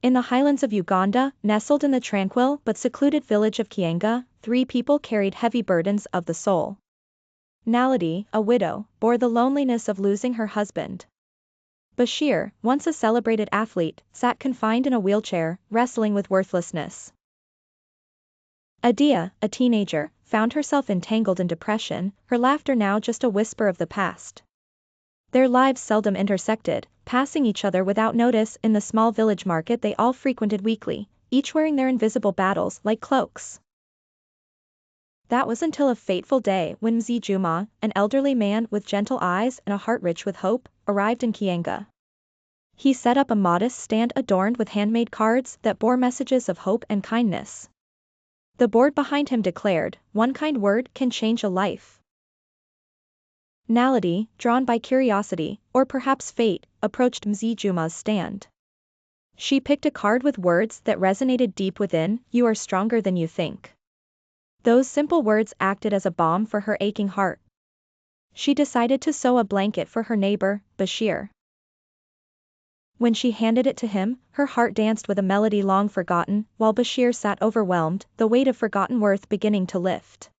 In the highlands of Uganda, nestled in the tranquil but secluded village of Kiyanga, 3 people carried heavy burdens of the soul. Naledi, a widow, bore the loneliness of losing her husband. Bashir, once a celebrated athlete, sat confined in a wheelchair, wrestling with worthlessness. Adia, a teenager, found herself entangled in depression, her laughter now just a whisper of the past. Their lives seldom intersected, passing each other without notice in the small village market they all frequented weekly, each wearing their invisible battles like cloaks. That was until a fateful day when Mzee Juma, an elderly man with gentle eyes and a heart rich with hope, arrived in Kiyanga. He set up a modest stand adorned with handmade cards that bore messages of hope and kindness. The board behind him declared, "One kind word can change a life." Naledi, drawn by curiosity, or perhaps fate, approached Mzee Juma's stand. She picked a card with words that resonated deep within, "You are stronger than you think." Those simple words acted as a balm for her aching heart. She decided to sew a blanket for her neighbor, Bashir. When she handed it to him, her heart danced with a melody long forgotten, while Bashir sat overwhelmed, the weight of forgotten worth beginning to lift.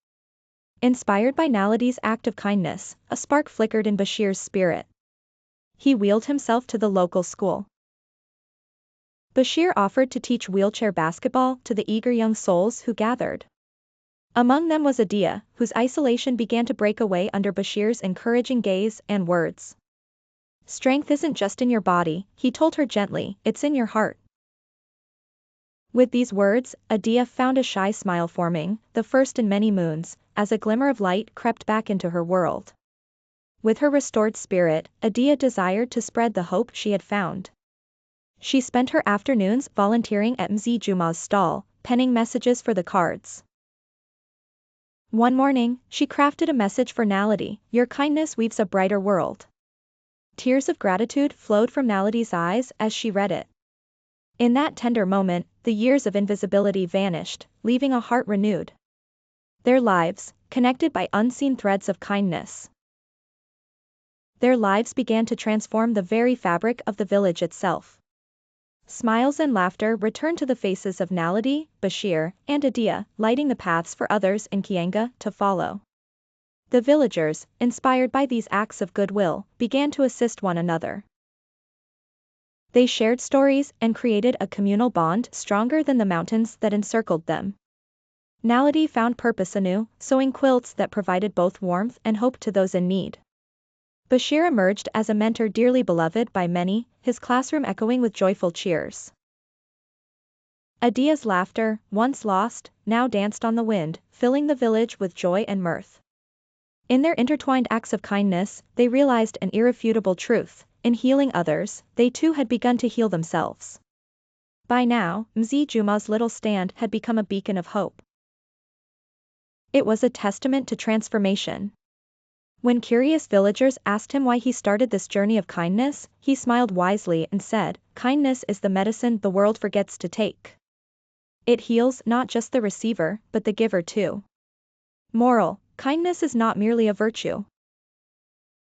Inspired by Naledi's act of kindness, a spark flickered in Bashir's spirit. He wheeled himself to the local school. Bashir offered to teach wheelchair basketball to the eager young souls who gathered. Among them was Adia, whose isolation began to break away under Bashir's encouraging gaze and words. "Strength isn't just in your body," he told her gently, "it's in your heart." With these words, Adia found a shy smile forming, the first in many moons, as a glimmer of light crept back into her world. With her restored spirit, Adia desired to spread the hope she had found. She spent her afternoons volunteering at Mzee Juma's stall, penning messages for the cards. One morning, she crafted a message for Naledi, "Your kindness weaves a brighter world." Tears of gratitude flowed from Naledi's eyes as she read it. In that tender moment, the years of invisibility vanished, leaving a heart renewed. Their lives, connected by unseen threads of kindness. Their lives began to transform the very fabric of the village itself. Smiles and laughter returned to the faces of Naledi, Bashir, and Adia, lighting the paths for others in Kiyanga to follow. The villagers, inspired by these acts of goodwill, began to assist one another. They shared stories and created a communal bond stronger than the mountains that encircled them. Naledi found purpose anew, sewing quilts that provided both warmth and hope to those in need. Bashir emerged as a mentor dearly beloved by many, his classroom echoing with joyful cheers. Adia's laughter, once lost, now danced on the wind, filling the village with joy and mirth. In their intertwined acts of kindness, they realized an irrefutable truth: in healing others, they too had begun to heal themselves. By now, Mzee Juma's little stand had become a beacon of hope. It was a testament to transformation. When curious villagers asked him why he started this journey of kindness, he smiled wisely and said, "Kindness is the medicine the world forgets to take. It heals not just the receiver, but the giver too." Moral: kindness is not merely a virtue.